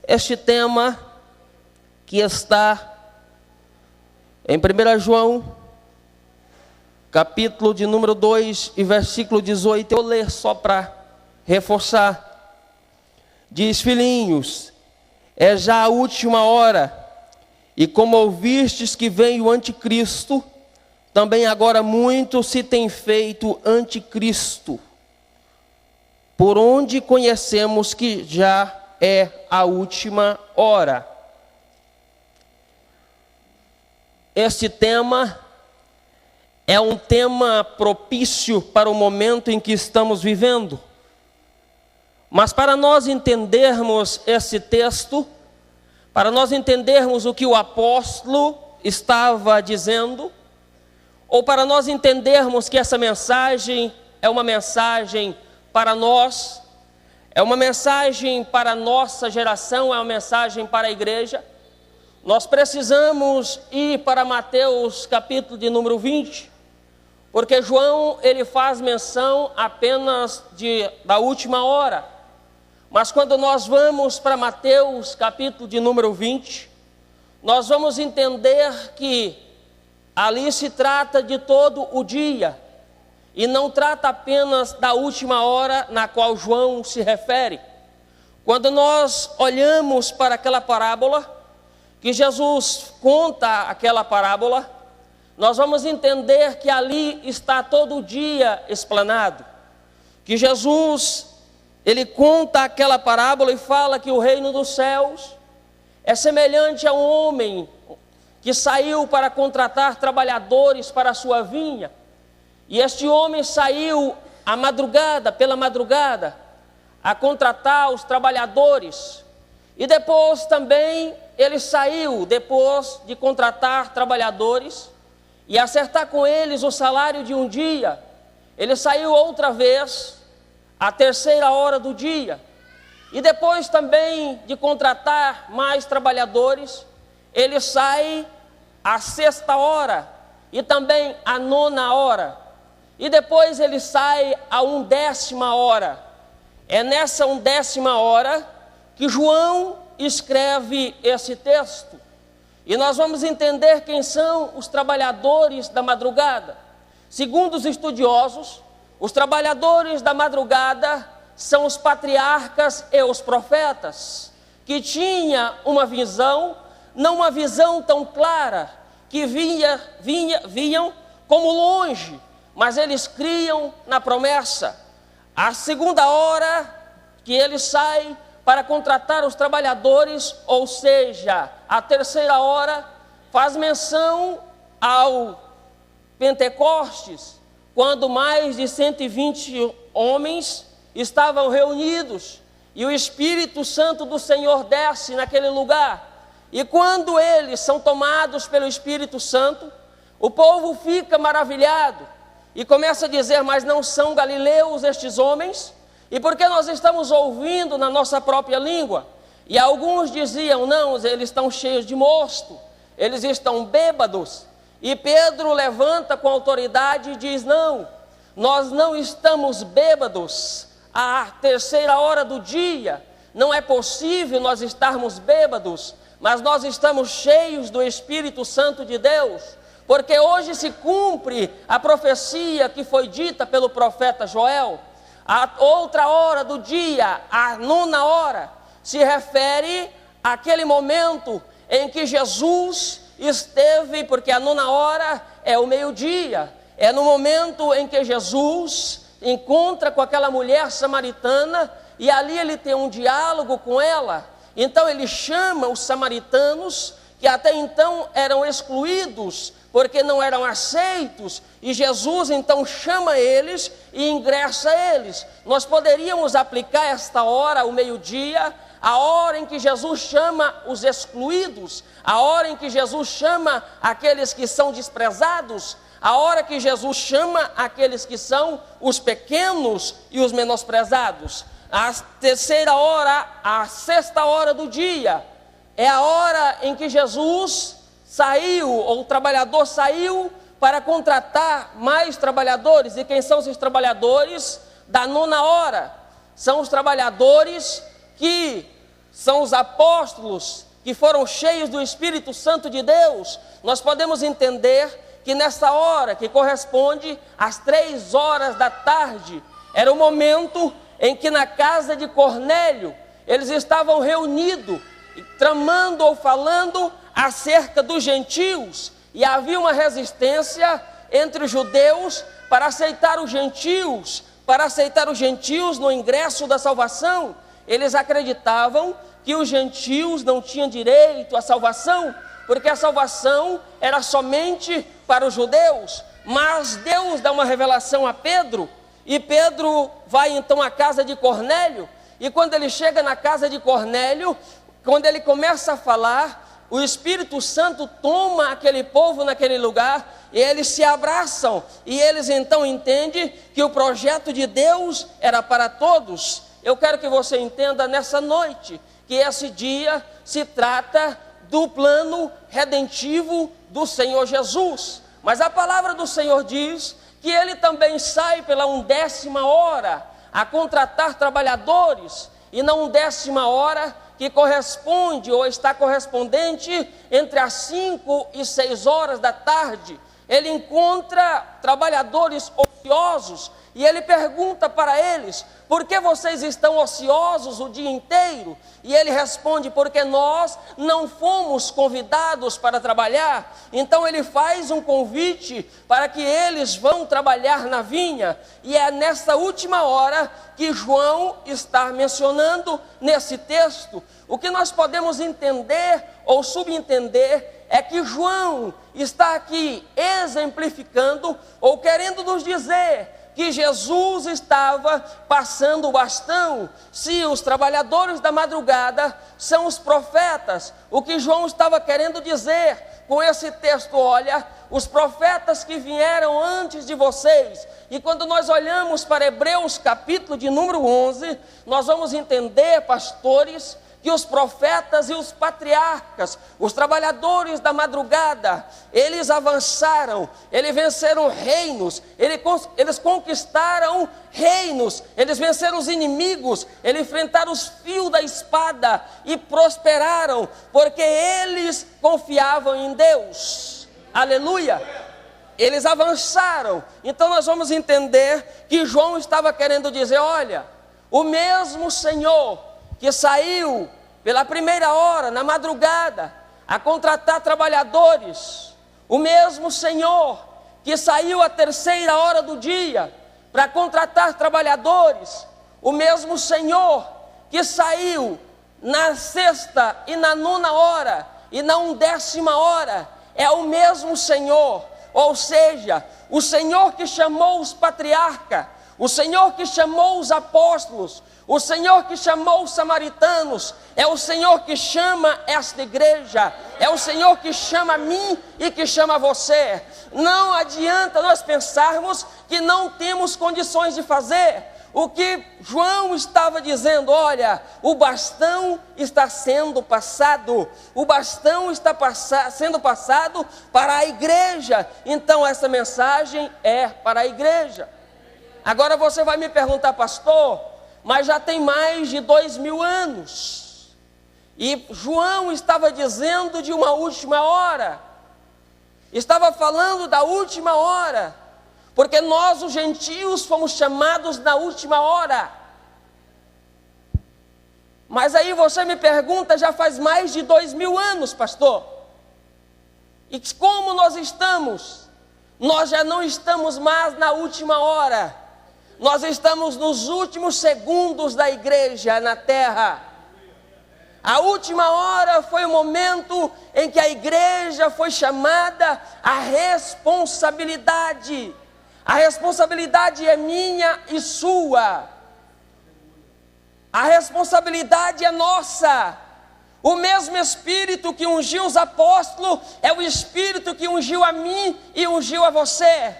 este tema que está em 1 João, capítulo de número 2 e versículo 18, eu vou ler só para reforçar. Diz: filhinhos, é já a última hora, e como ouvistes que vem o anticristo, também agora muito se tem feito anticristo, por onde conhecemos que já é a última hora. Este tema é um tema propício para o momento em que estamos vivendo. Mas para nós entendermos esse texto, para nós entendermos o que o apóstolo estava dizendo, ou para nós entendermos que essa mensagem é uma mensagem para nós, é uma mensagem para a nossa geração, é uma mensagem para a igreja, nós precisamos ir para Mateus capítulo de número 20, porque João ele faz menção apenas da última hora. Mas quando nós vamos para Mateus capítulo de número 20, nós vamos entender que ali se trata de todo o dia, e não trata apenas da última hora na qual João se refere. Quando nós olhamos para aquela parábola, que Jesus conta aquela parábola, nós vamos entender que ali está todo o dia explanado. Que Jesus, ele conta aquela parábola e fala que o reino dos céus é semelhante a um homem que saiu para contratar trabalhadores para a sua vinha. E este homem saiu pela madrugada, a contratar os trabalhadores. E depois também ele saiu, depois de contratar trabalhadores e acertar com eles o salário de um dia, ele saiu outra vez, à terceira hora do dia. E depois também de contratar mais trabalhadores, ele sai à sexta hora e também à nona hora. E depois ele sai à 1ª hora. É nessa 1ª hora que João escreve esse texto. E nós vamos entender quem são os trabalhadores da madrugada. Segundo os estudiosos, os trabalhadores da madrugada são os patriarcas e os profetas, que tinham uma visão, não uma visão tão clara, que viam como longe, mas eles criam na promessa. A 2ª hora que ele sai para contratar os trabalhadores, ou seja, a 3ª hora, faz menção ao Pentecostes, quando mais de 120 homens estavam reunidos, e o Espírito Santo do Senhor desce naquele lugar. E quando eles são tomados pelo Espírito Santo, o povo fica maravilhado, e começa a dizer: mas não são galileus estes homens? E por que nós estamos ouvindo na nossa própria língua? E alguns diziam: não, eles estão cheios de mosto, eles estão bêbados. E Pedro levanta com autoridade e diz: não, nós não estamos bêbados. À 3ª hora do dia, não é possível nós estarmos bêbados, mas nós estamos cheios do Espírito Santo de Deus, porque hoje se cumpre a profecia que foi dita pelo profeta Joel. A outra hora do dia, a 9ª hora, se refere àquele momento em que Jesus esteve, porque a 9ª hora é o meio-dia, é no momento em que Jesus encontra com aquela mulher samaritana, e ali ele tem um diálogo com ela. Então ele chama os samaritanos, que até então eram excluídos, porque não eram aceitos, e Jesus então chama eles e ingressa eles. Nós poderíamos aplicar esta hora, o meio-dia, a hora em que Jesus chama os excluídos, a hora em que Jesus chama aqueles que são desprezados, a hora que Jesus chama aqueles que são os pequenos e os menosprezados. A 3ª hora, a 6ª hora do dia, é a hora em que Jesus saiu, ou o trabalhador saiu para contratar mais trabalhadores. E quem são esses trabalhadores? Da 9ª hora. São os trabalhadores que são os apóstolos que foram cheios do Espírito Santo de Deus, nós podemos entender que nessa hora, que corresponde às 3 horas da tarde, era o momento em que na casa de Cornélio, eles estavam reunidos, tramando ou falando acerca dos gentios, e havia uma resistência entre os judeus para aceitar os gentios no ingresso da salvação. Eles acreditavam que os gentios não tinham direito à salvação, porque a salvação era somente para os judeus. Mas Deus dá uma revelação a Pedro, e Pedro vai então à casa de Cornélio, e quando ele chega na casa de Cornélio, quando ele começa a falar, o Espírito Santo toma aquele povo naquele lugar, e eles se abraçam, e eles então entendem que o projeto de Deus era para todos. Eu quero que você entenda nessa noite, que esse dia se trata do plano redentivo do Senhor Jesus. Mas a palavra do Senhor diz que ele também sai pela 11ª hora a contratar trabalhadores, e na 11ª hora que corresponde ou está correspondente entre as 5 e 6 horas da tarde, ele encontra trabalhadores ociosos e ele pergunta para eles: por que vocês estão ociosos o dia inteiro? E ele responde: porque nós não fomos convidados para trabalhar. Então ele faz um convite para que eles vão trabalhar na vinha, e é nessa última hora que João está mencionando nesse texto. O que nós podemos entender ou subentender é que João está aqui exemplificando ou querendo nos dizer que Jesus estava passando o bastão. Se os trabalhadores da madrugada são os profetas, o que João estava querendo dizer com esse texto: olha, os profetas que vieram antes de vocês. E quando nós olhamos para Hebreus capítulo de número 11, nós vamos entender, pastores, que os profetas e os patriarcas, os trabalhadores da madrugada, eles avançaram, eles venceram reinos, eles conquistaram reinos, eles venceram os inimigos, eles enfrentaram os fios da espada e prosperaram, porque eles confiavam em Deus. Aleluia! Eles avançaram. Então nós vamos entender que João estava querendo dizer: olha, o mesmo Senhor que saiu pela 1ª hora, na madrugada, a contratar trabalhadores, o mesmo Senhor que saiu à 3ª hora do dia para contratar trabalhadores, o mesmo Senhor que saiu na 6ª e na 9ª hora e na 11ª hora, é o mesmo Senhor. Ou seja, o Senhor que chamou os patriarcas, o Senhor que chamou os apóstolos, o Senhor que chamou os samaritanos, é o Senhor que chama esta igreja, é o Senhor que chama a mim e que chama você. Não adianta nós pensarmos que não temos condições de fazer. O que João estava dizendo: olha, o bastão está sendo passado, o bastão está sendo passado para a igreja. Então essa mensagem é para a igreja. Agora você vai me perguntar: pastor, mas já tem mais de 2000 anos, e João estava dizendo de uma última hora, estava falando da última hora, porque nós os gentios fomos chamados na última hora. Mas aí você me pergunta: já faz mais de 2000 anos, pastor, e como nós estamos? Nós já não estamos mais na última hora, nós estamos nos últimos segundos da igreja na terra. A última hora foi o momento em que a igreja foi chamada à responsabilidade. A responsabilidade é minha e sua. A responsabilidade é nossa. O mesmo Espírito que ungiu os apóstolos é o Espírito que ungiu a mim e ungiu a você.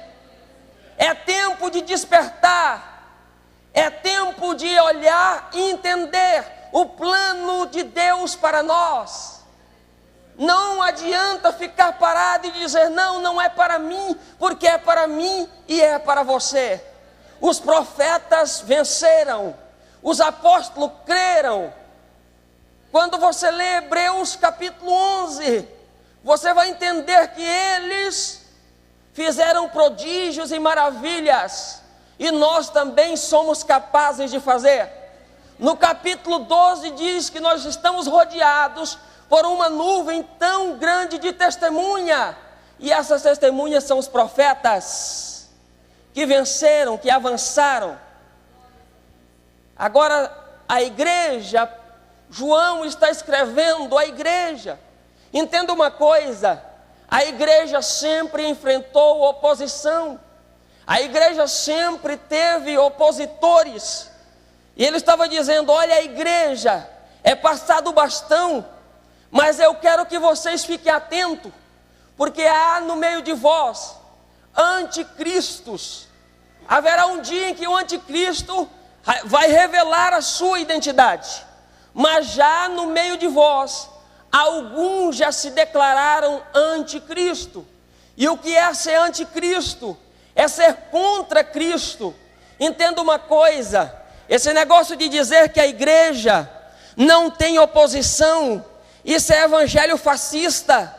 É tempo de despertar, é tempo de olhar e entender o plano de Deus para nós. Não adianta ficar parado e dizer: não, não é para mim, porque é para mim e é para você. Os profetas venceram, os apóstolos creram, Quando você lê Hebreus capítulo 11, você vai entender que eles fizeram prodígios e maravilhas, e nós também somos capazes de fazer. No capítulo 12 diz que nós estamos rodeados por uma nuvem tão grande de testemunha, e essas testemunhas são os profetas, que venceram, que avançaram. Agora a igreja, João está escrevendo à igreja. Entenda uma coisa, a igreja sempre enfrentou oposição, a igreja sempre teve opositores, e ele estava dizendo: olha, a igreja é passado o bastão, mas eu quero que vocês fiquem atentos, porque há no meio de vós anticristos. Haverá um dia em que o anticristo vai revelar a sua identidade, mas já no meio de vós, alguns já se declararam anticristo. E o que é ser anticristo? É ser contra Cristo. Entenda uma coisa, esse negócio de dizer que a igreja não tem oposição, isso é evangelho fascista,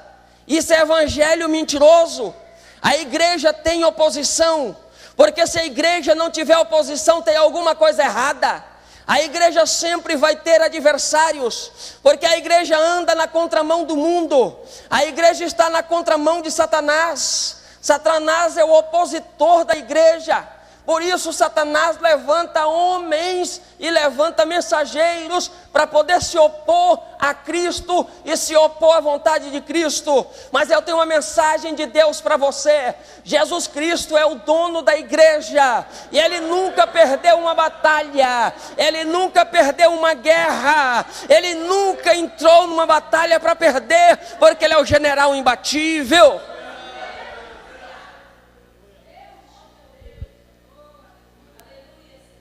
isso é evangelho mentiroso. A igreja tem oposição, porque se a igreja não tiver oposição, tem alguma coisa errada. A igreja sempre vai ter adversários, porque a igreja anda na contramão do mundo, a igreja está na contramão de Satanás. Satanás é o opositor da igreja, por isso Satanás levanta homens e levanta mensageiros para poder se opor a Cristo e se opor à vontade de Cristo. Mas eu tenho uma mensagem de Deus para você: Jesus Cristo é o dono da igreja, e Ele nunca perdeu uma batalha, Ele nunca perdeu uma guerra, Ele nunca entrou numa batalha para perder, porque Ele é o general imbatível.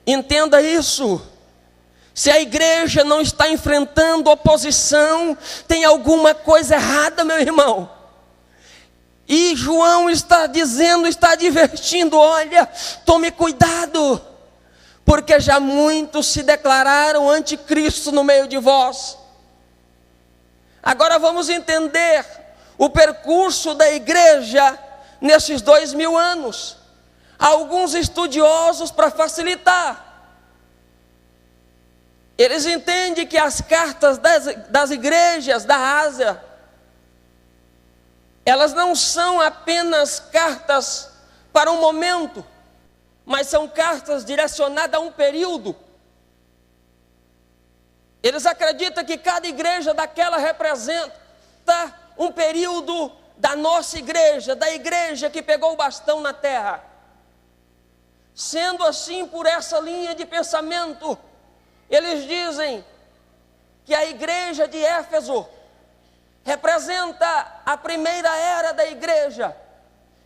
Entenda isso. Se a igreja não está enfrentando oposição, tem alguma coisa errada, meu irmão. E João está dizendo, está advertindo: olha, tome cuidado, porque já muitos se declararam anticristo no meio de vós. Agora vamos entender o percurso da igreja nesses 2000 anos. Alguns estudiosos, para facilitar, eles entendem que as cartas das igrejas da Ásia, elas não são apenas cartas para um momento, mas são cartas direcionadas a um período. Eles acreditam que cada igreja daquela representa um período da nossa igreja, da igreja que pegou o bastão na terra. Sendo assim, por essa linha de pensamento, eles dizem que a igreja de Éfeso representa a primeira era da igreja,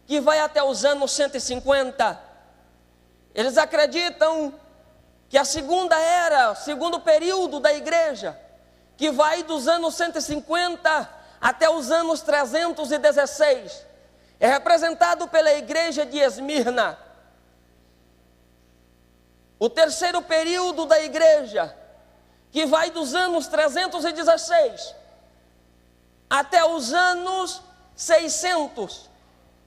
que vai até os anos 150. Eles acreditam que a segunda era, o segundo período da igreja, que vai dos anos 150 até os anos 316, é representado pela igreja de Esmirna. O terceiro período da igreja, que vai dos anos 316 até os anos 600,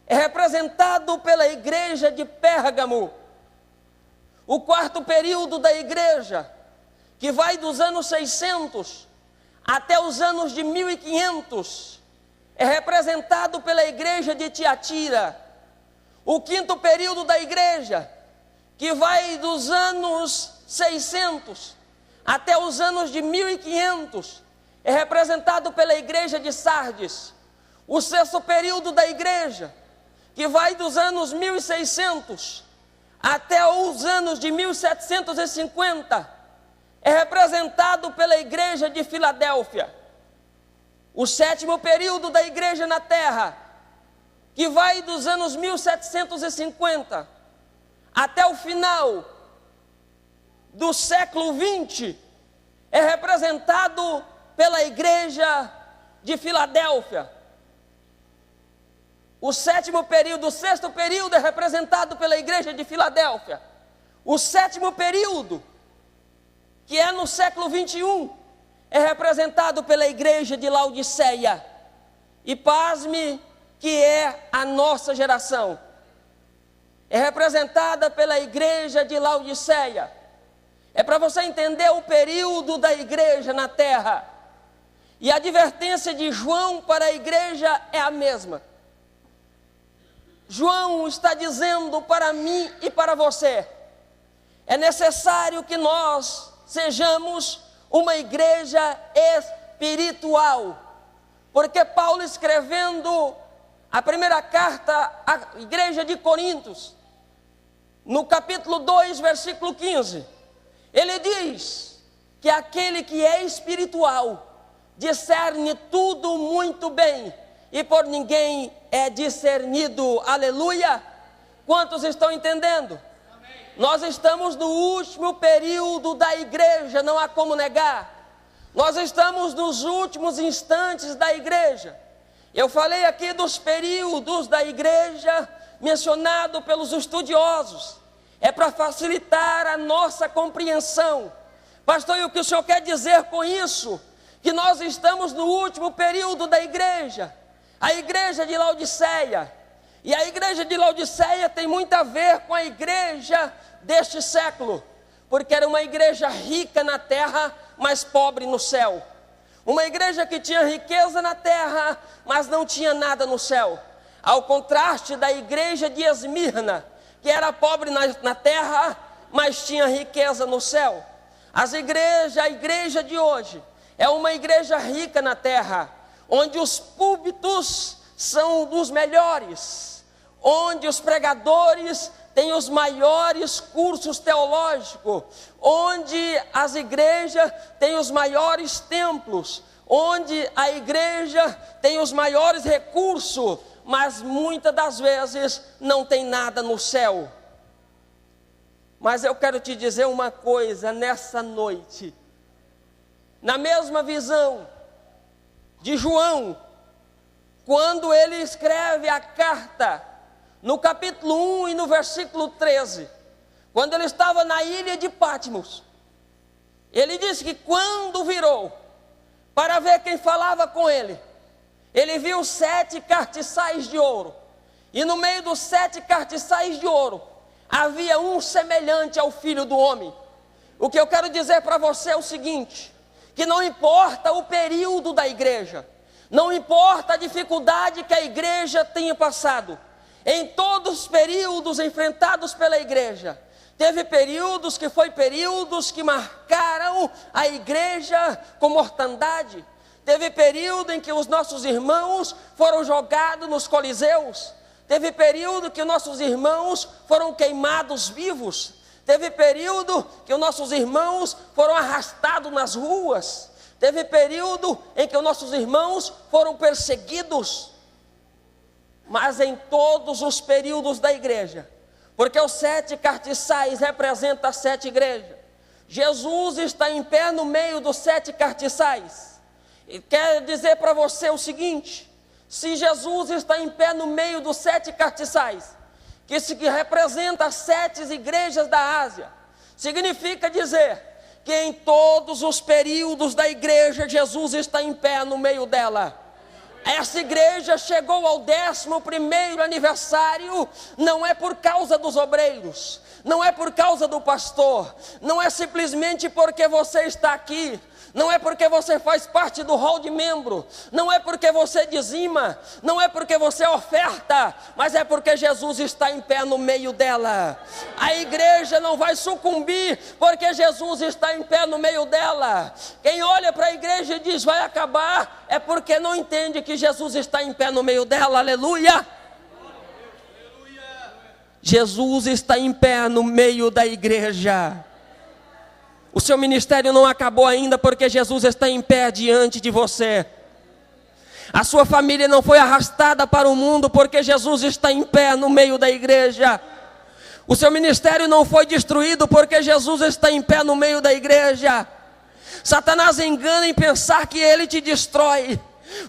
é representado pela igreja de Pérgamo. O quarto período da igreja, que vai dos anos 600 até os anos de 1500, é representado pela igreja de Tiatira. O quinto período da igreja, que vai dos anos 600 até os anos de 1500, é representado pela igreja de Sardes. O sexto período da igreja, que vai dos anos 1600 até os anos de 1750, é representado pela igreja de Filadélfia. O sétimo período da igreja na terra, que vai dos anos 1750 até o final do século 20, é representado pela igreja de Filadélfia. O sétimo período, o sexto período é representado pela igreja de Filadélfia. O sétimo período, que é no século 21, é representado pela igreja de Laodiceia. E pasme que é a nossa geração. É representada pela igreja de Laodiceia. É para você entender o período da igreja na terra. E a advertência de João para a igreja é a mesma. João está dizendo para mim e para você: é necessário que nós sejamos uma igreja espiritual. Porque Paulo, escrevendo a primeira carta à igreja de Coríntios, no capítulo 2, versículo 15, ele diz que aquele que é espiritual discerne tudo muito bem, e por ninguém é discernido. Aleluia! Quantos estão entendendo? Amém. Nós estamos no último período da igreja, não há como negar. Nós estamos nos últimos instantes da igreja. Eu falei aqui dos períodos da igreja mencionado pelos estudiosos. É para facilitar a nossa compreensão. Pastor, e o que o senhor quer dizer com isso? Que nós estamos no último período da igreja. A igreja de Laodiceia. E a igreja de Laodiceia tem muito a ver com a igreja deste século. Porque era uma igreja rica na terra, mas pobre no céu. Uma igreja que tinha riqueza na terra, mas não tinha nada no céu. Ao contraste da igreja de Esmirna, que era pobre na terra, mas tinha riqueza no céu. A igreja de hoje é uma igreja rica na terra, onde os púlpitos são dos melhores, onde os pregadores têm os maiores cursos teológicos, onde as igrejas têm os maiores templos, onde a igreja tem os maiores recursos, mas muitas das vezes não tem nada no céu. Mas eu quero te dizer uma coisa nessa noite. Na mesma visão de João, quando ele escreve a carta, no capítulo 1 e no versículo 13, quando ele estava na ilha de Patmos, ele disse que quando virou para ver quem falava com ele, ele viu 7 castiçais de ouro, e no meio dos 7 castiçais de ouro, havia um semelhante ao Filho do Homem. O que eu quero dizer para você é o seguinte, que não importa o período da igreja, não importa a dificuldade que a igreja tenha passado, em todos os períodos enfrentados pela igreja, teve períodos que marcaram a igreja com mortandade. Teve período em que os nossos irmãos foram jogados nos coliseus. Teve período que nossos irmãos foram queimados vivos. Teve período que os nossos irmãos foram arrastados nas ruas. Teve período em que os nossos irmãos foram perseguidos. Mas em todos os períodos da igreja, porque os 7 castiçais representam as 7 igrejas, Jesus está em pé no meio dos 7 castiçais. E quer dizer para você o seguinte: se Jesus está em pé no meio dos 7 castiçais, que isso que representa as 7 igrejas da Ásia, significa dizer que em todos os períodos da igreja, Jesus está em pé no meio dela. Essa igreja chegou ao 11º aniversário, não é por causa dos obreiros, não é por causa do pastor, não é simplesmente porque você está aqui, não é porque você faz parte do hall de membro, não é porque você dizima, não é porque você oferta, mas é porque Jesus está em pé no meio dela. A igreja não vai sucumbir porque Jesus está em pé no meio dela. Quem olha para a igreja e diz vai acabar, é porque não entende que Jesus está em pé no meio dela. Aleluia! Jesus está em pé no meio da igreja. O seu ministério não acabou ainda porque Jesus está em pé diante de você. A sua família não foi arrastada para o mundo porque Jesus está em pé no meio da igreja. O seu ministério não foi destruído porque Jesus está em pé no meio da igreja. Satanás engana em pensar que ele te destrói.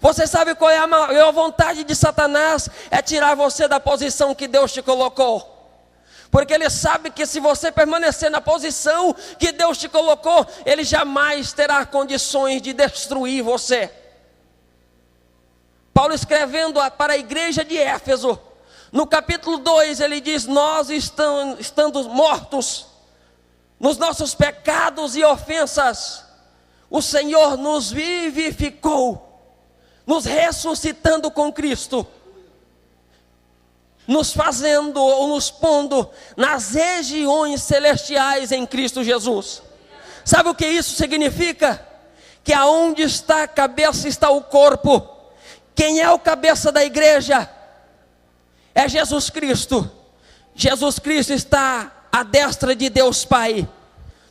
Você sabe qual é a maior vontade de Satanás? É tirar você da posição que Deus te colocou. porque Ele sabe que se você permanecer na posição que Deus te colocou, Ele jamais terá condições de destruir você. Paulo, escrevendo para a igreja de Éfeso, no capítulo 2, ele diz: nós estando mortos nos nossos pecados e ofensas, o Senhor nos vivificou, nos ressuscitando com Cristo, nos fazendo ou nos pondo nas regiões celestiais em Cristo Jesus. Sabe o que isso significa? Que aonde está a cabeça está o corpo. Quem é o cabeça da igreja? É Jesus Cristo. Jesus Cristo está à destra de Deus Pai,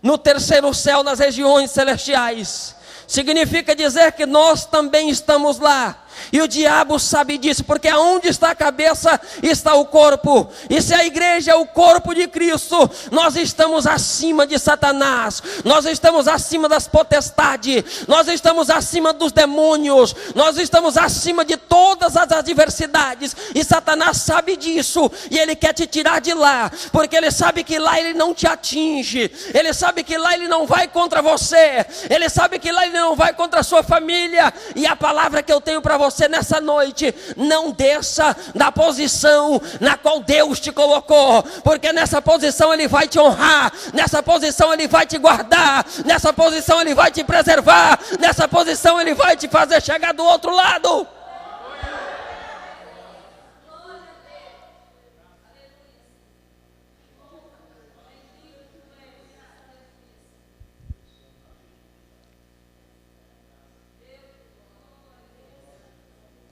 no terceiro céu, nas regiões celestiais. Significa dizer que nós também estamos lá. E o diabo sabe disso, porque aonde está a cabeça está o corpo. E se a igreja é o corpo de Cristo, nós estamos acima de Satanás, nós estamos acima das potestades, nós estamos acima dos demônios, nós estamos acima de todas as adversidades. E Satanás sabe disso, e ele quer te tirar de lá, porque ele sabe que lá ele não te atinge, ele sabe que lá ele não vai contra você, ele sabe que lá ele não vai contra a sua família. E a palavra que eu tenho para você nessa noite: não desça da posição na qual Deus te colocou, porque nessa posição Ele vai te honrar, nessa posição Ele vai te guardar, nessa posição Ele vai te preservar, nessa posição Ele vai te fazer chegar do outro lado.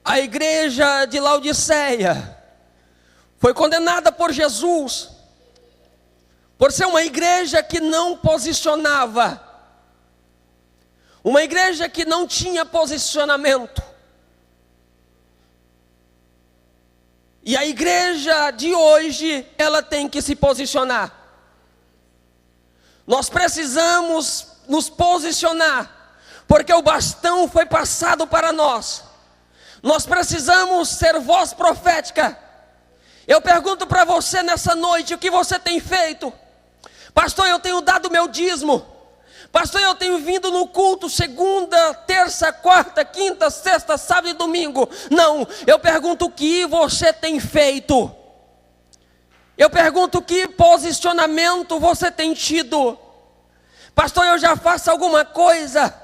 A igreja de Laodiceia foi condenada por Jesus, por ser uma igreja que não posicionava, uma igreja que não tinha posicionamento. E a igreja de hoje, ela tem que se posicionar. Nós precisamos nos posicionar, porque o bastão foi passado para nós. Nós precisamos ser voz profética. Eu pergunto para você nessa noite: o que você tem feito? Pastor, eu tenho dado meu dízimo. Pastor, eu tenho vindo no culto segunda, terça, quarta, quinta, sexta, sábado e domingo. Não, eu pergunto: o que você tem feito? Eu pergunto: que posicionamento você tem tido? Pastor, eu já faço alguma coisa.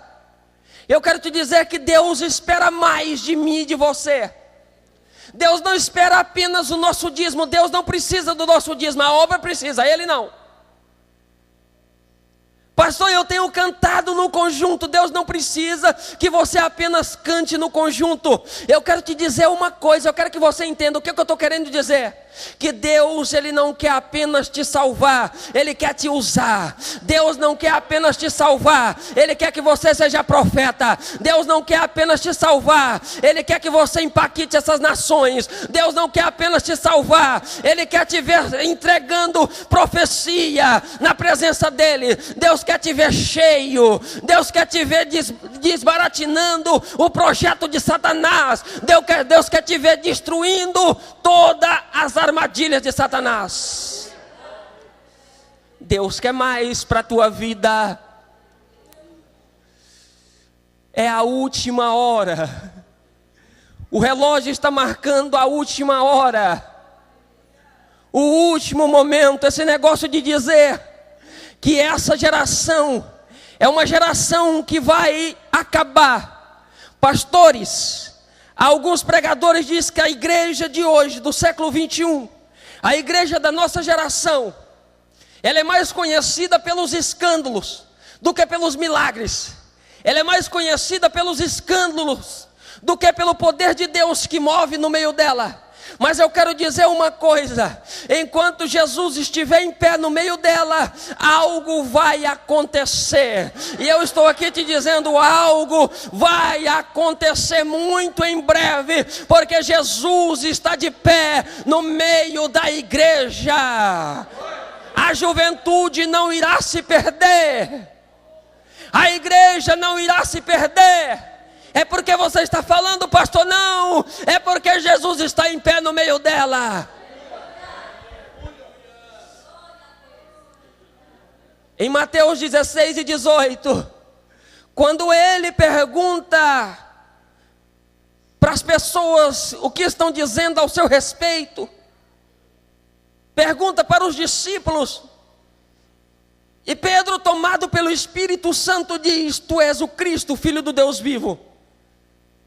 Eu quero te dizer que Deus espera mais de mim e de você. Deus não espera apenas o nosso dízimo. Deus não precisa do nosso dízimo. A obra precisa, Ele não. Pastor, eu tenho cantado no conjunto. Deus não precisa que você apenas cante no conjunto. Eu quero te dizer uma coisa, eu quero que você entenda o que eu estou querendo dizer. Que Deus, Ele não quer apenas te salvar, Ele quer te usar. Deus não quer apenas te salvar, Ele quer que você seja profeta. Deus não quer apenas te salvar, Ele quer que você impacte essas nações. Deus não quer apenas te salvar, Ele quer te ver entregando profecia na presença dEle. Deus quer te ver cheio, Deus quer te ver desbaratinando o projeto de Satanás. Deus quer te ver destruindo todas as armadilhas de Satanás. Deus quer mais para a tua vida. É a última hora. O relógio está marcando a última hora, o último momento. Esse negócio de dizer que essa geração é uma geração que vai acabar. Pastores, alguns pregadores dizem que a igreja de hoje, do século 21, a igreja da nossa geração, ela é mais conhecida pelos escândalos do que pelos milagres. Ela é mais conhecida pelos escândalos do que pelo poder de Deus que move no meio dela. Mas eu quero dizer uma coisa: enquanto Jesus estiver em pé no meio dela, algo vai acontecer. E eu estou aqui te dizendo, algo vai acontecer muito em breve, porque Jesus está de pé no meio da igreja. A juventude não irá se perder, a igreja não irá se perder. É porque você está falando, pastor? Não, é porque Jesus está em pé no meio dela. Em Mateus 16 e 18, quando ele pergunta para as pessoas o que estão dizendo ao seu respeito, pergunta para os discípulos, e Pedro, tomado pelo Espírito Santo, diz: tu és o Cristo, Filho do Deus vivo.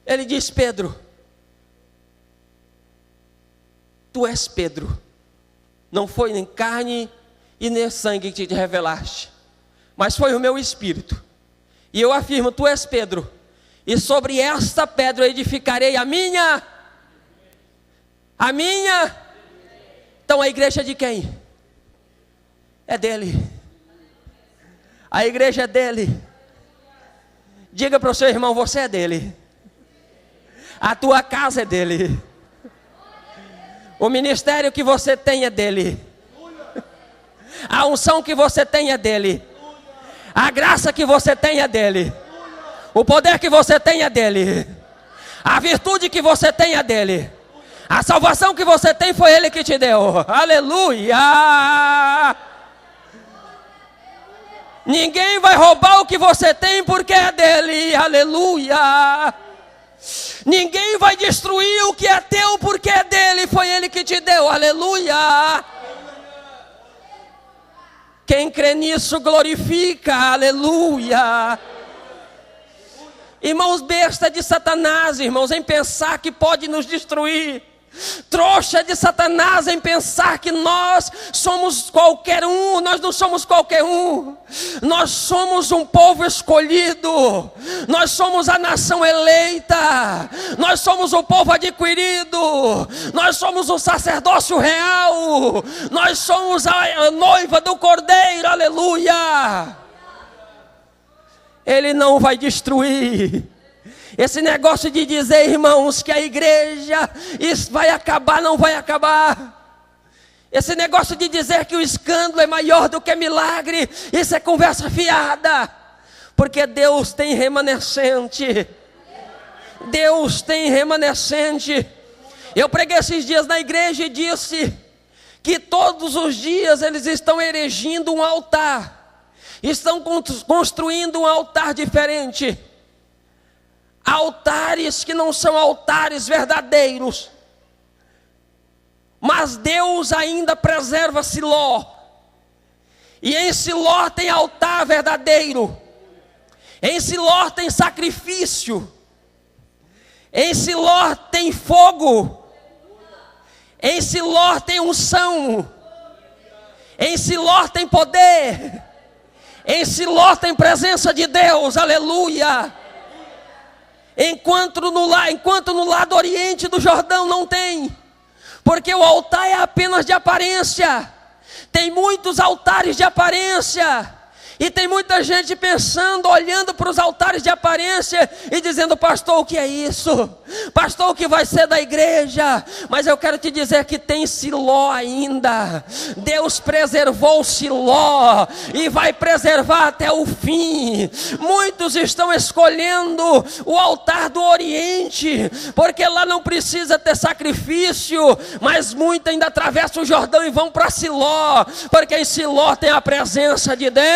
Ele diz: Pedro, tu és Pedro, não foi nem carne e nem sangue que te revelaste, mas foi o meu Espírito. E eu afirmo: tu és Pedro, e sobre esta pedra edificarei a minha. Então a igreja é de quem? É dele. A igreja é dele. Diga para o seu irmão: você é dele. A tua casa é dele. O ministério que você tem é dele. A unção que você tem é dele. A graça que você tem é dele. O poder que você tem é dele. A virtude que você tem é dele. A salvação que você tem foi ele que te deu. Aleluia! Ninguém vai roubar o que você tem porque é dele. Aleluia! Ninguém vai destruir o que é teu porque é dele. Foi ele que te deu. Aleluia! Quem crê nisso glorifica. Aleluia! Irmãos, besta de Satanás, irmãos, em pensar que pode nos destruir. Trouxa de Satanás em pensar que nós somos qualquer um. Nós não somos qualquer um. Nós somos um povo escolhido. Nós somos a nação eleita. Nós somos o povo adquirido. Nós somos o sacerdócio real. Nós somos a noiva do Cordeiro. Aleluia! Ele não vai destruir. Esse negócio de dizer, irmãos, que a igreja isso vai acabar, não vai acabar. Esse negócio de dizer que o escândalo é maior do que milagre, isso é conversa fiada. Porque Deus tem remanescente. Deus tem remanescente. Eu preguei esses dias na igreja e disse que todos os dias eles estão erigindo um altar. Estão construindo um altar diferente. Altares que não são altares verdadeiros. Mas Deus ainda preserva Siló. E em Siló tem altar verdadeiro. Em Siló tem sacrifício. Em Siló tem fogo. Em Siló tem unção. Em Siló tem poder. Em Siló tem presença de Deus. Aleluia! Enquanto no lado oriente do Jordão não tem. Porque o altar é apenas de aparência. Tem muitos altares de aparência. E tem muita gente pensando, olhando para os altares de aparência e dizendo: pastor, o que é isso? Pastor, o que vai ser da igreja? Mas eu quero te dizer que tem Siló ainda. Deus preservou Siló e vai preservar até o fim. Muitos estão escolhendo o altar do Oriente, porque lá não precisa ter sacrifício. Mas muitos ainda atravessam o Jordão e vão para Siló, porque em Siló tem a presença de Deus.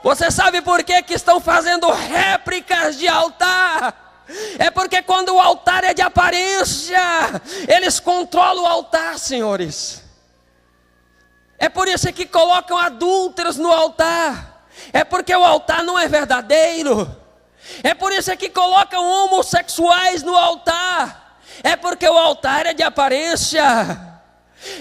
Você sabe por que estão fazendo réplicas de altar? É porque quando o altar é de aparência, eles controlam o altar, senhores. É por isso que colocam adúlteros no altar. É porque o altar não é verdadeiro. É por isso que colocam homossexuais no altar. É porque o altar é de aparência.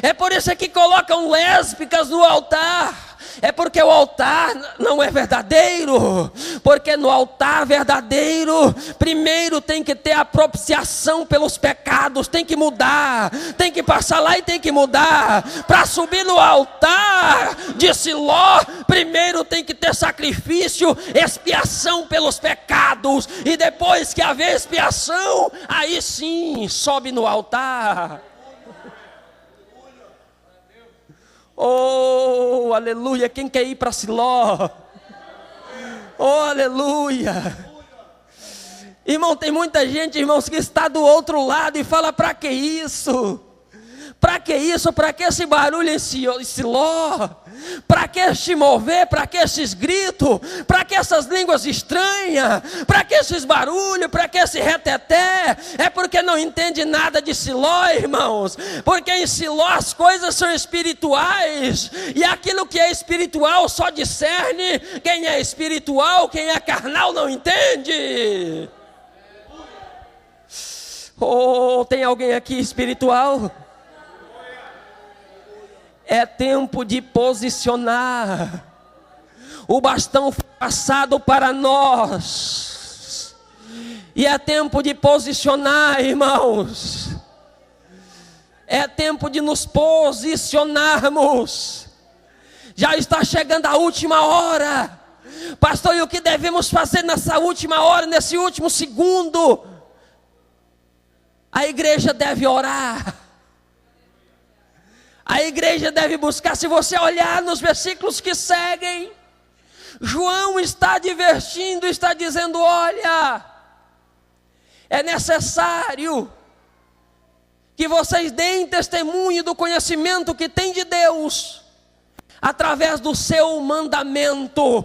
É por isso que colocam lésbicas no altar. É porque o altar não é verdadeiro. Porque no altar verdadeiro, primeiro tem que ter a propiciação pelos pecados. Tem que mudar. Tem que passar lá e tem que mudar. Para subir no altar de Siló, primeiro tem que ter sacrifício, expiação pelos pecados. E depois que haver expiação, aí sim sobe no altar. Oh, aleluia, quem quer ir para Siló? Oh, aleluia. Irmão, tem muita gente, irmãos, que está do outro lado e fala: para que isso? Para que isso? Para que esse barulho em Siló? Para que este mover? Para que esses gritos? Para que essas línguas estranhas? Para que esses barulhos? Para que esse reteté? É porque não entende nada de Siló, irmãos. Porque em Siló as coisas são espirituais. E aquilo que é espiritual só discerne quem é espiritual, quem é carnal não entende. Oh, tem alguém aqui espiritual? É tempo de posicionar. O bastão foi passado para nós. E é tempo de posicionar, irmãos. É tempo de nos posicionarmos. Já está chegando a última hora. Pastor, e o que devemos fazer nessa última hora, nesse último segundo? A igreja deve orar. A igreja deve buscar. Se você olhar nos versículos que seguem, João está advertindo, está dizendo: olha, é necessário que vocês deem testemunho do conhecimento que tem de Deus, através do seu mandamento.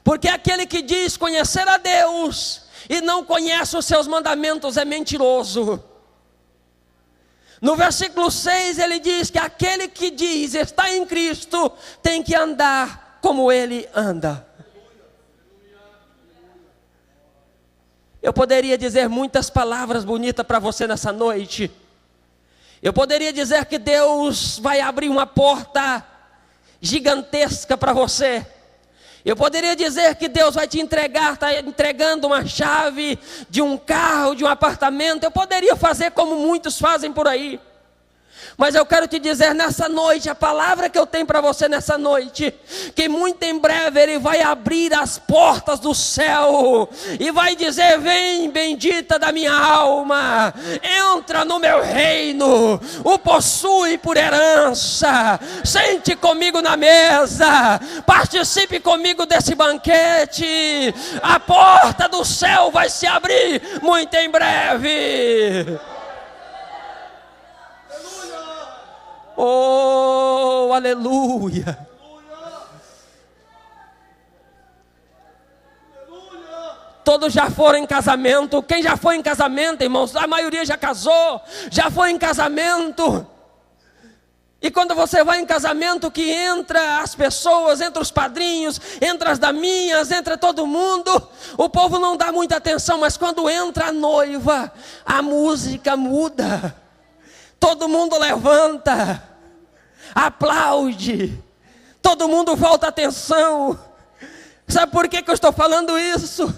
Porque aquele que diz conhecer a Deus e não conhece os seus mandamentos é mentiroso. No versículo 6 ele diz que aquele que diz está em Cristo tem que andar como ele anda. Eu poderia dizer muitas palavras bonitas para você nessa noite. Eu poderia dizer que Deus vai abrir uma porta gigantesca para você. Eu poderia dizer que Deus vai te entregar, está entregando uma chave de um carro, de um apartamento. Eu poderia fazer como muitos fazem por aí. Mas eu quero te dizer nessa noite, a palavra que eu tenho para você nessa noite, que muito em breve Ele vai abrir as portas do céu, e vai dizer: vem bendita da minha alma, entra no meu reino, o possui por herança, sente comigo na mesa, participe comigo desse banquete, a porta do céu vai se abrir muito em breve. Oh, aleluia. Todos já foram em casamento. Quem já foi em casamento, irmãos? A maioria já casou, já foi em casamento. E quando você vai em casamento, que entra as pessoas, entra os padrinhos, entra as daminhas, entra todo mundo, o povo não dá muita atenção. Mas quando entra a noiva, a música muda. Todo mundo levanta, aplaude, todo mundo volta a atenção. Sabe por que eu estou falando isso?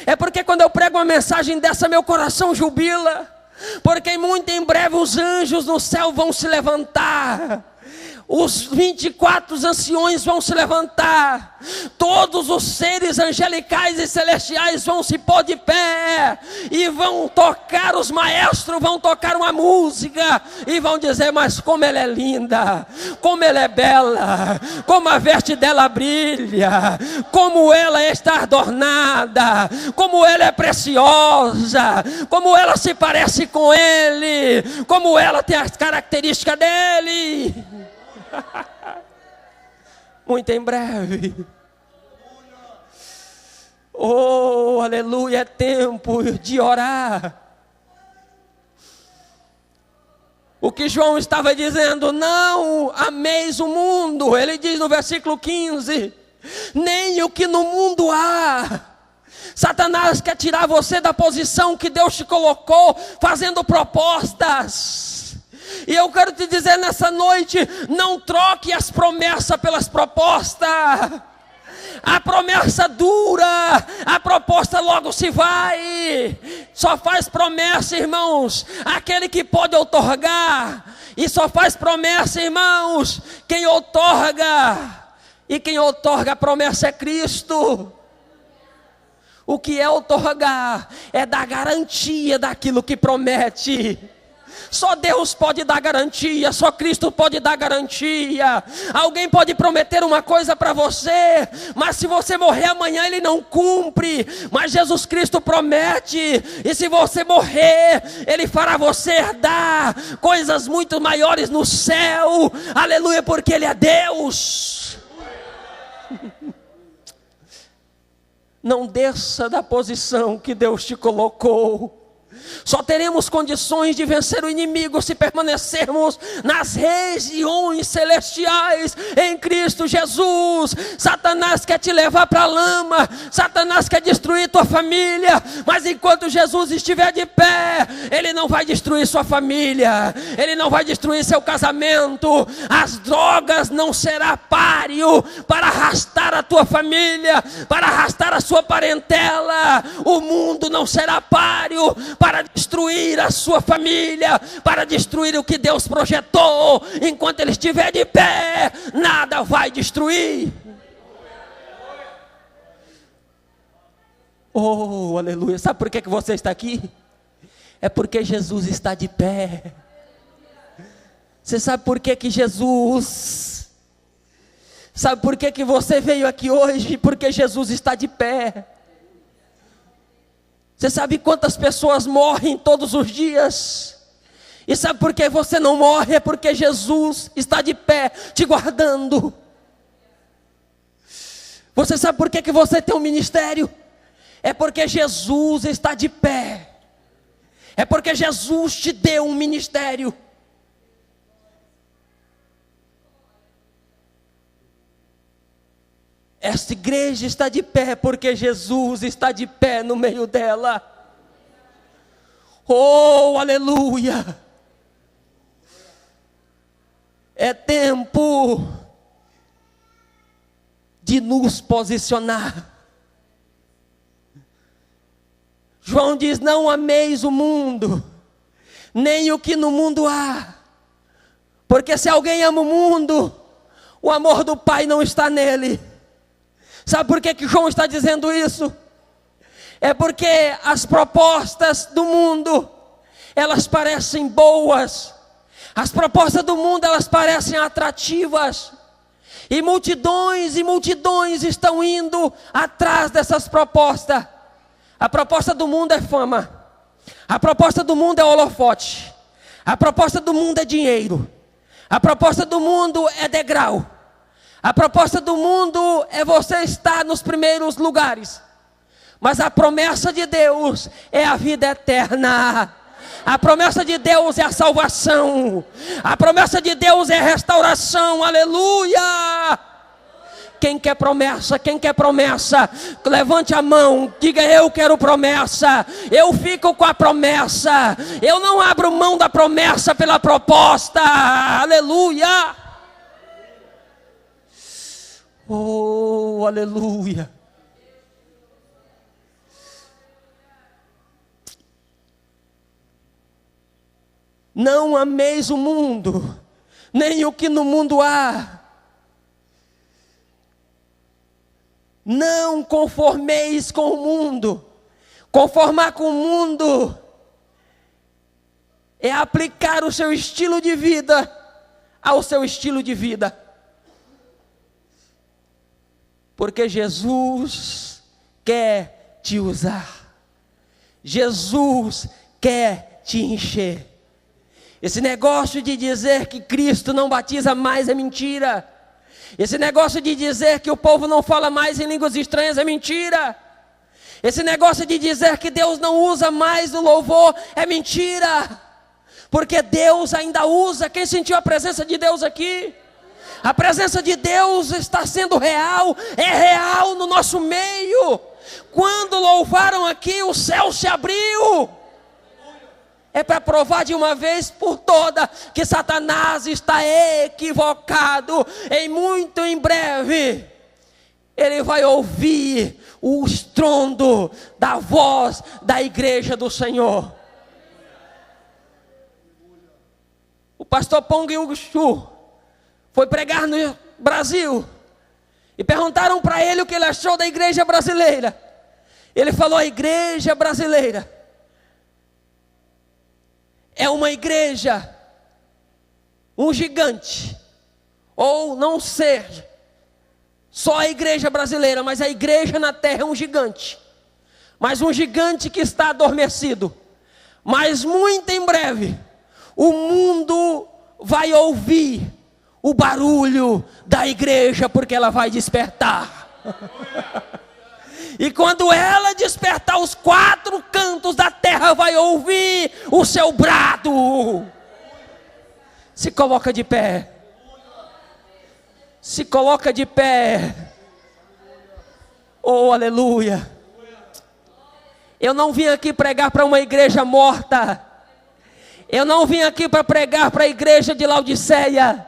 É porque quando eu prego uma mensagem dessa, meu coração jubila. Porque muito em breve os anjos no céu vão se levantar. Os 24 anciões vão se levantar. Todos os seres angelicais e celestiais vão se pôr de pé. E vão tocar, os maestros vão tocar uma música. E vão dizer: mas como ela é linda, como ela é bela, como a veste dela brilha, como ela está adornada, como ela é preciosa, como ela se parece com ele, como ela tem as características dele. Muito em breve. Oh, aleluia, é tempo de orar. O que João estava dizendo: não ameis o mundo. Ele diz no versículo 15: nem o que no mundo há. Satanás quer tirar você da posição que Deus te colocou, fazendo propostas. E eu quero te dizer nessa noite: não troque as promessas pelas propostas. A promessa dura, a proposta logo se vai. Só faz promessa, irmãos, aquele que pode outorgar. E só faz promessa, irmãos, quem outorga. E quem outorga a promessa é Cristo. O que é outorgar? É dar garantia daquilo que promete. Só Deus pode dar garantia, só Cristo pode dar garantia. Alguém pode prometer uma coisa para você, mas se você morrer amanhã ele não cumpre. Mas Jesus Cristo promete, e se você morrer, ele fará você herdar coisas muito maiores no céu. Aleluia, porque ele é Deus. Não desça da posição que Deus te colocou. Só teremos condições de vencer o inimigo se permanecermos nas regiões celestiais em Cristo Jesus. Satanás quer te levar para a lama, Satanás quer destruir tua família, mas enquanto Jesus estiver de pé, ele não vai destruir sua família, ele não vai destruir seu casamento. As drogas não será páreo para arrastar a tua família, para arrastar a sua parentela. O mundo não será páreo para destruir a sua família, para destruir o que Deus projetou. Enquanto ele estiver de pé, nada vai destruir. Oh, aleluia. Sabe por que você está aqui? É porque Jesus está de pé. Você sabe por que Jesus... Sabe por que você veio aqui hoje? Porque Jesus está de pé. Você sabe quantas pessoas morrem todos os dias? E sabe por que você não morre? É porque Jesus está de pé, te guardando. Você sabe por que você tem um ministério? É porque Jesus está de pé. É porque Jesus te deu um ministério. Esta igreja está de pé porque Jesus está de pé no meio dela. Oh, aleluia! É tempo de nos posicionar. João diz: não ameis o mundo, nem o que no mundo há. Porque se alguém ama o mundo, o amor do Pai não está nele. Sabe por que João está dizendo isso? É porque as propostas do mundo, elas parecem boas. As propostas do mundo, elas parecem atrativas. E multidões estão indo atrás dessas propostas. A proposta do mundo é fama. A proposta do mundo é holofote. A proposta do mundo é dinheiro. A proposta do mundo é degrau. A proposta do mundo é você estar nos primeiros lugares. Mas a promessa de Deus é a vida eterna. A promessa de Deus é a salvação. A promessa de Deus é a restauração. Aleluia! Quem quer promessa? Quem quer promessa? Levante a mão, diga: eu quero promessa. Eu fico com a promessa. Eu não abro mão da promessa pela proposta. Aleluia! Oh, aleluia. Não ameis o mundo, nem o que no mundo há. Não conformeis com o mundo. Conformar com o mundo é aplicar o seu estilo de vida ao seu estilo de vida. Porque Jesus quer te usar. Jesus quer te encher. Esse negócio de dizer que Cristo não batiza mais é mentira. Esse negócio de dizer que o povo não fala mais em línguas estranhas é mentira. Esse negócio de dizer que Deus não usa mais o louvor é mentira. Porque Deus ainda usa. Quem sentiu a presença de Deus aqui? A presença de Deus está sendo real, é real no nosso meio. Quando louvaram aqui, o céu se abriu. É para provar de uma vez por toda que Satanás está equivocado. Muito em breve, ele vai ouvir o estrondo da voz da igreja do Senhor. O pastor Pong Yugchu foi pregar no Brasil. E perguntaram para ele o que ele achou da igreja brasileira. Ele falou: a igreja brasileira é uma igreja, um gigante, ou não ser só a igreja brasileira, mas a igreja na terra é um gigante, mas um gigante que está adormecido. Mas muito em breve, o mundo vai ouvir o barulho da igreja, porque ela vai despertar. E quando ela despertar, os 4 cantos da terra vai ouvir o seu brado. Se coloca de pé. Se coloca de pé. Oh, aleluia. Eu não vim aqui pregar para uma igreja morta. Eu não vim aqui para pregar para a igreja de Laodiceia.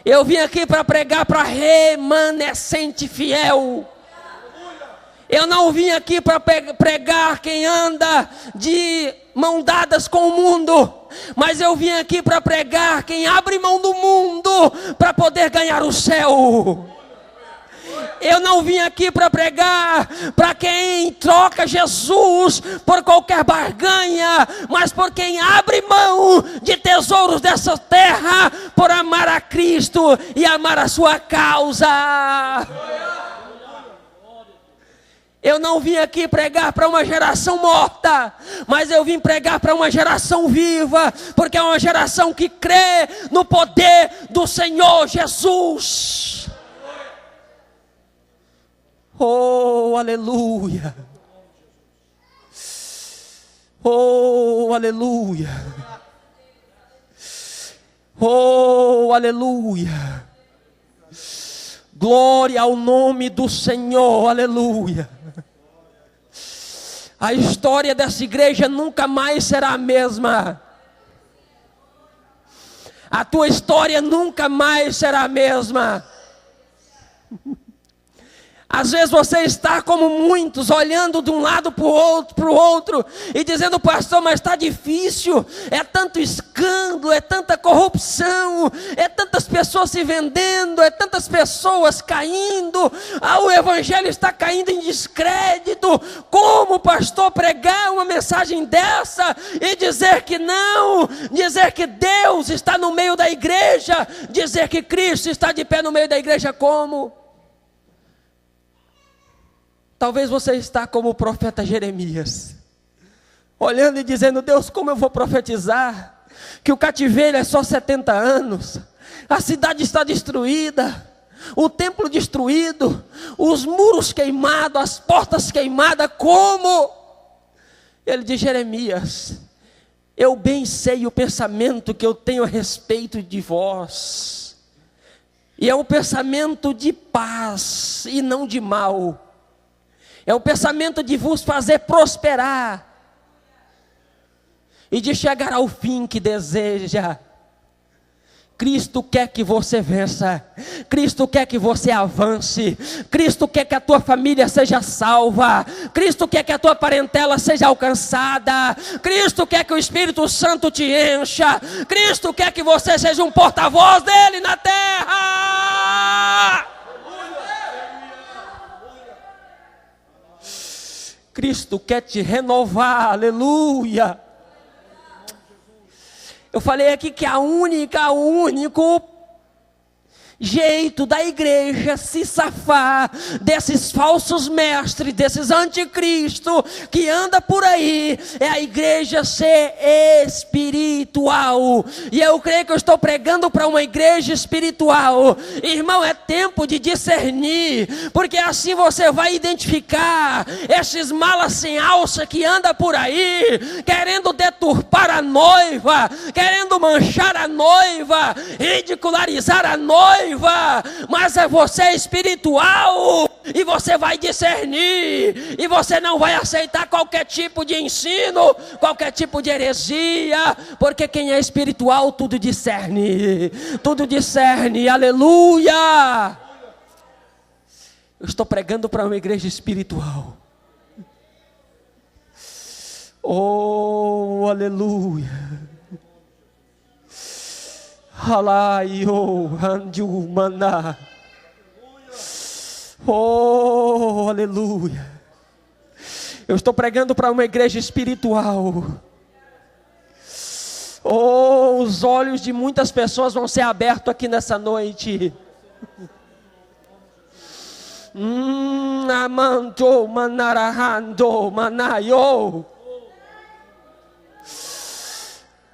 Eu vim aqui para pregar para remanescente fiel. Eu não vim aqui para pregar quem anda de mão dadas com o mundo, mas eu vim aqui para pregar quem abre mão do mundo para poder ganhar o céu. Eu não vim aqui para pregar para quem troca Jesus por qualquer barganha, mas por quem abre mão de tesouros dessa terra por amar a Cristo e amar a sua causa. Eu não vim aqui pregar para uma geração morta, mas eu vim pregar para uma geração viva, porque é uma geração que crê no poder do Senhor Jesus. Oh, aleluia. Oh, aleluia. Oh, aleluia. Glória ao nome do Senhor, aleluia. A história dessa igreja nunca mais será a mesma. A tua história nunca mais será a mesma. Às vezes você está como muitos, olhando de um lado para o outro, e dizendo: pastor, mas está difícil, é tanto escândalo, é tanta corrupção, é tantas pessoas se vendendo, é tantas pessoas caindo, o evangelho está caindo em descrédito. Como, pastor, pregar uma mensagem dessa e dizer que não, dizer que Deus está no meio da igreja, dizer que Cristo está de pé no meio da igreja? Como? Talvez você está como o profeta Jeremias, olhando e dizendo: Deus, como eu vou profetizar que o cativeiro é só 70 anos, a cidade está destruída, o templo destruído, os muros queimados, as portas queimadas? Como? Ele diz: Jeremias, eu bem sei o pensamento que eu tenho a respeito de vós, e é um pensamento de paz e não de mal. É o pensamento de vos fazer prosperar e de chegar ao fim que deseja. Cristo quer que você vença. Cristo quer que você avance. Cristo quer que a tua família seja salva. Cristo quer que a tua parentela seja alcançada. Cristo quer que o Espírito Santo te encha. Cristo quer que você seja um porta-voz dele na terra. Cristo quer te renovar, aleluia. Eu falei aqui que o único jeito da igreja se safar desses falsos mestres, desses anticristo que anda por aí, é a igreja ser espiritual. E eu creio que eu estou pregando para uma igreja espiritual. Irmão, é tempo de discernir, porque assim você vai identificar esses malas sem alça que anda por aí, querendo deturpar a noiva, querendo manchar a noiva, ridicularizar a noiva. Mas é você espiritual, e você vai discernir, e você não vai aceitar qualquer tipo de ensino, qualquer tipo de heresia, porque quem é espiritual tudo discerne, aleluia. Eu estou pregando para uma igreja espiritual. Oh, aleluia. Oh, aleluia. Eu estou pregando para uma igreja espiritual. Oh, os olhos de muitas pessoas vão ser abertos aqui nessa noite. Amanto, manarahando, manayo.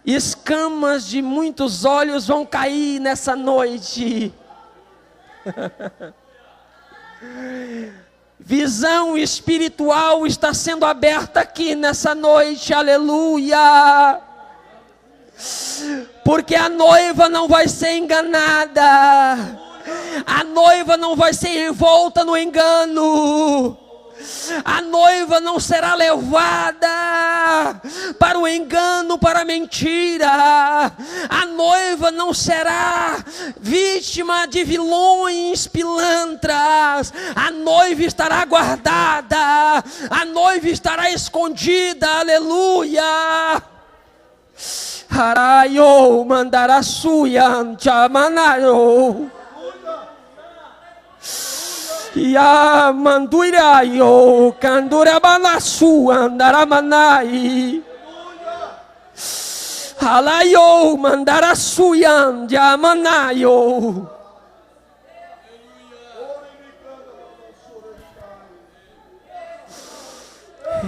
Escamas de muitos olhos vão cair nessa noite. Visão espiritual está sendo aberta aqui nessa noite, aleluia. Porque a noiva não vai ser enganada, a noiva não vai ser envolta no engano, a noiva não será levada para o engano, para a mentira, a noiva não será vítima de vilões pilantras, a noiva estará guardada, a noiva estará escondida, aleluia. Harayo mandarasuyan chamanayo. Ya manduirayo kandura banasu andaramanai. Halayo mandarasuyan chamanayo.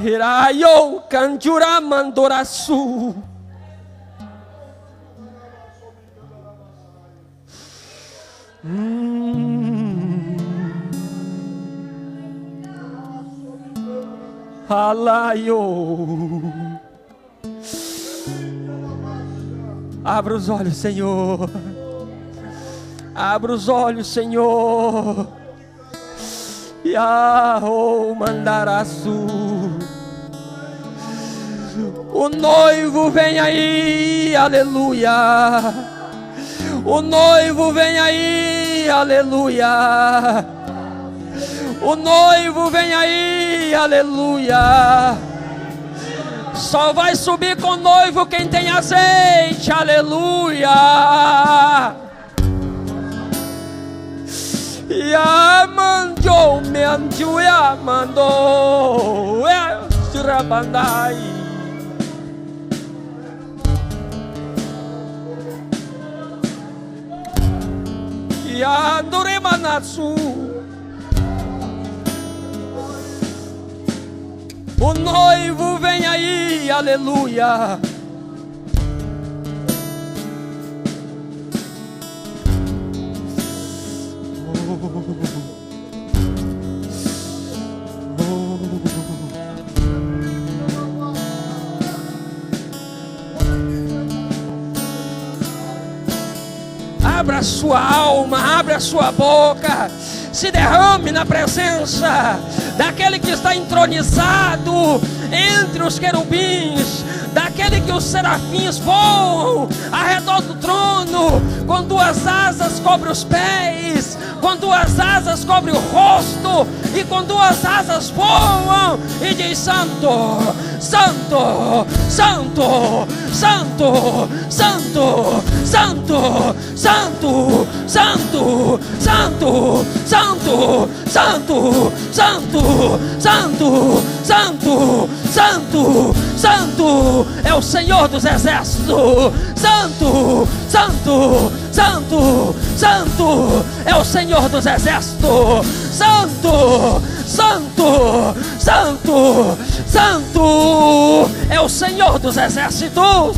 Hirayo kanjura mandorasu. Alaio. Abra os olhos, Senhor. Abra os olhos, Senhor. Yahô mandaraçu. O noivo vem aí, aleluia. O noivo vem aí, aleluia. O noivo vem aí, aleluia. Só vai subir com o noivo quem tem azeite, aleluia. Yamanjo me anjuya mando surabandai. Yandure manatsu. O noivo vem aí, aleluia. Abra a sua alma, abra a sua boca, se derrame na presença daquele que está entronizado entre os querubins, daquele que os serafins voam ao redor do trono, com duas asas cobre os pés, com duas asas cobre o rosto, e com duas asas voam, e diz: Santo, Santo, Santo, Santo, Santo, Santo, Santo, Santo, Santo, Santo, Santo, Santo, Santo, Santo, Santo, Santo, é o Senhor dos Exércitos. Santo, Santo, Santo, Santo, é o Senhor dos Exércitos. Santo, Santo, Santo, Santo, é o Senhor dos Exércitos.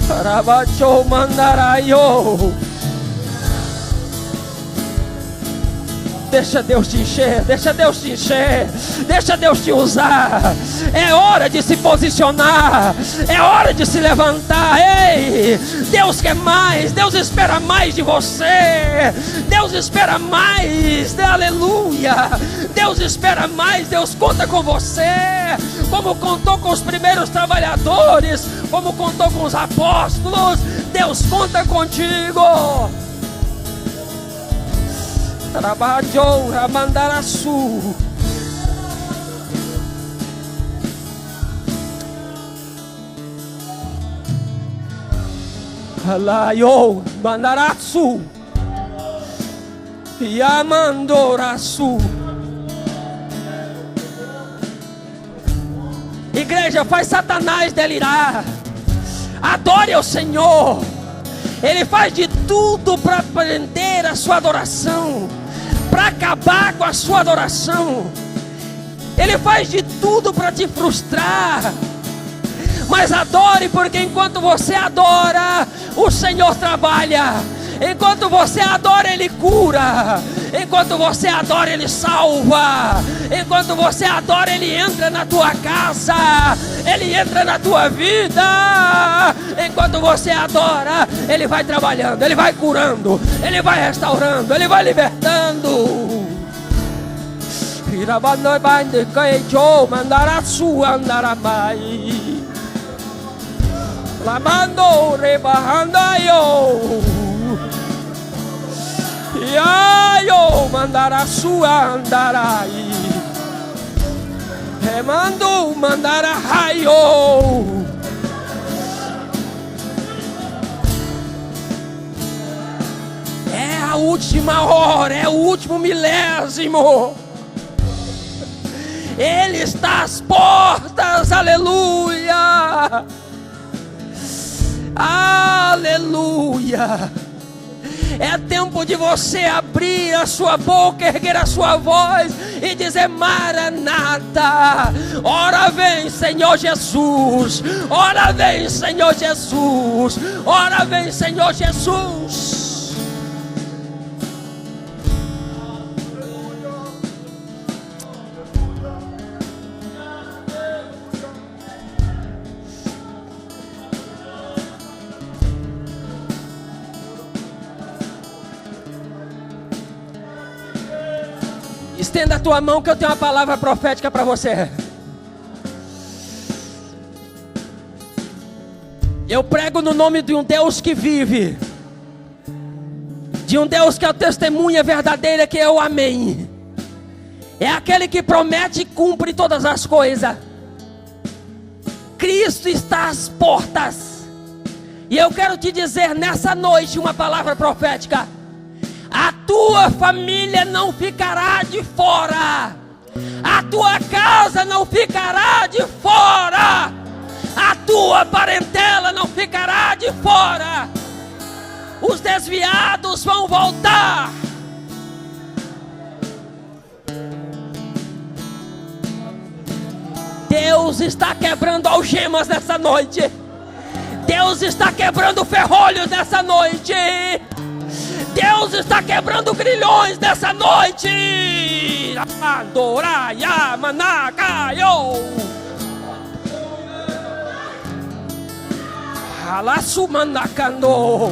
Arabacho mandarayo. Deixa Deus te encher, deixa Deus te encher, deixa Deus te usar. É hora de se posicionar, é hora de se levantar. Ei, Deus quer mais, Deus espera mais de você, Deus espera mais, aleluia. Deus espera mais, Deus conta com você, como contou com os primeiros trabalhadores, como contou com os apóstolos. Deus conta contigo. Trabalhou a mandaraçu. Alaio mandaraçu. Yamandoraçu. igreja, faz Satanás delirar. Adore ao Senhor. Ele faz de tudo para prender a sua adoração, para acabar com a sua adoração. Ele faz de tudo para te frustrar. Mas adore, porque enquanto você adora, o Senhor trabalha. Enquanto você adora, Ele cura. Enquanto você adora, Ele salva. Enquanto você adora, Ele entra na tua casa. Ele entra na tua vida. Enquanto você adora, Ele vai trabalhando, Ele vai curando, Ele vai restaurando, Ele vai libertando. Lamando rebahando yo. Yayo mandara sua andarai. Remando mandara hayo. É a última hora, é o último milésimo. Ele está às portas, aleluia. Aleluia. É tempo de você abrir a sua boca, erguer a sua voz e dizer: Maranata. Ora vem, Senhor Jesus. Ora vem, Senhor Jesus. Ora vem, Senhor Jesus. Estenda a tua mão que eu tenho uma palavra profética para você. Eu prego no nome de um Deus que vive, de um Deus que é a testemunha verdadeira, que é o Amém. É aquele que promete e cumpre todas as coisas. Cristo está às portas. E eu quero te dizer nessa noite uma palavra profética. A tua família não ficará de fora. A tua casa não ficará de fora. A tua parentela não ficará de fora. Os desviados vão voltar. Deus está quebrando algemas nessa noite. Deus está quebrando ferrolhos nessa noite. Deus está quebrando grilhões nessa noite. Adoraya manakayo. Alassumanakando.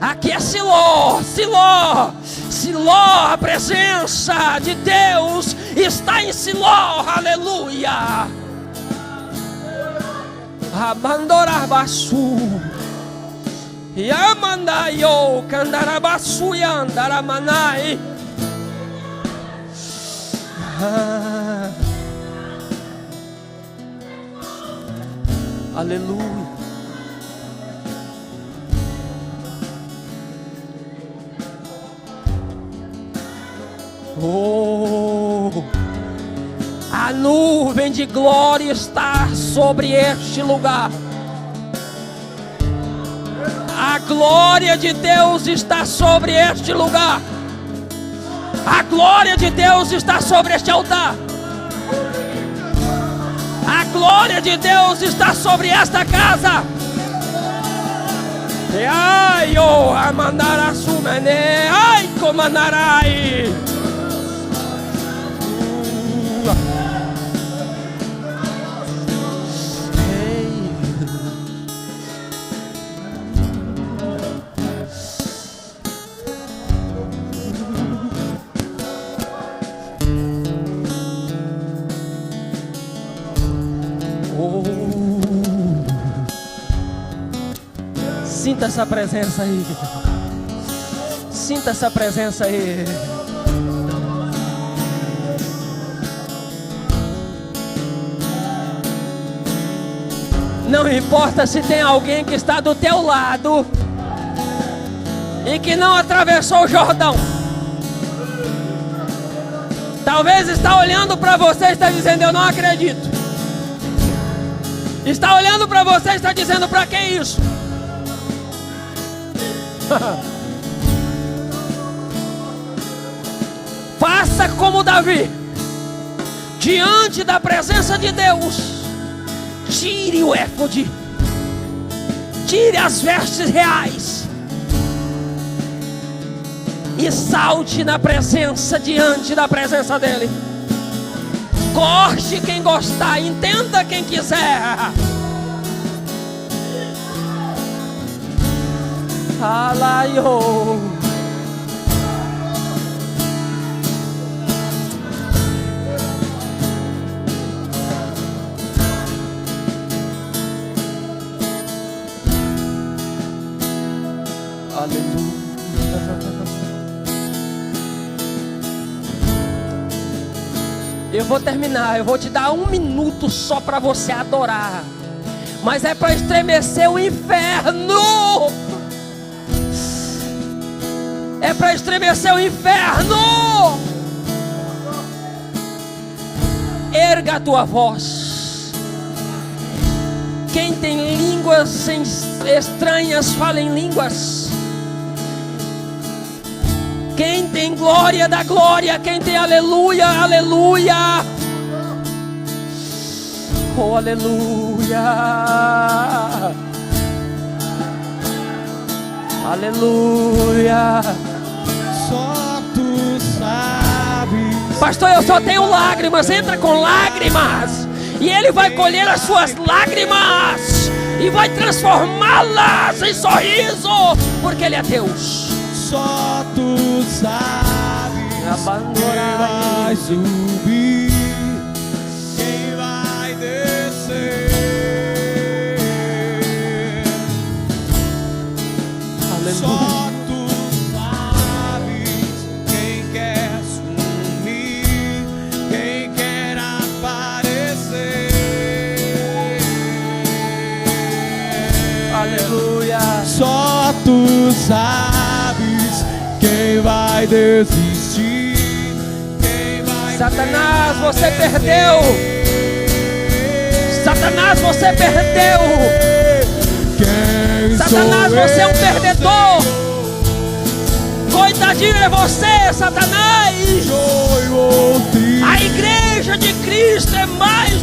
Aqui é Siló, Siló, Siló, a presença de Deus está em Siló, aleluia. Abandorarbaçu. Yamandayo kandarabasu yandaramanai. Aleluia. Oh, a nuvem de glória está sobre este lugar. A glória de Deus está sobre este lugar. A glória de Deus está sobre este altar. A glória de Deus está sobre esta casa. Ai, oh, amandarassumene, ai, comanarai. Sinta essa presença aí. Sinta essa presença aí. Não importa se tem alguém que está do teu lado e que não atravessou o Jordão. Talvez está olhando para você e está dizendo: eu não acredito. Está olhando para você e está dizendo: para que isso? Faça como Davi, diante da presença de Deus. Tire o éfode, tire as vestes reais e salte na presença, diante da presença dele. Goste quem gostar, entenda quem quiser. Alaio. Aleluia. Eu vou terminar, eu vou te dar 1 minuto só para você adorar. Mas é para estremecer o inferno. É para estremecer o inferno. Erga a tua voz. Quem tem línguas estranhas, fala em línguas. Quem tem glória, dá glória. Quem tem aleluia, aleluia. Oh, aleluia. Aleluia. Só tu sabes. Pastor, eu só tenho lágrimas. Entra com lágrimas e Ele vai colher as suas lágrimas e vai transformá-las em sorriso, porque Ele é Deus. Só tu sabes quem vai subir, quem vai descer. Aleluia. Só tu sabes quem quer sumir, quem quer aparecer. Aleluia. Só tu sabes quem vai desistir, quem vai Satanás, você perdeu. Satanás, você perdeu. Quem Satanás, sou você é um eu, perdedor. Senhor? Coitadinho é você, Satanás. Joio ou trigo, A igreja de Cristo é mais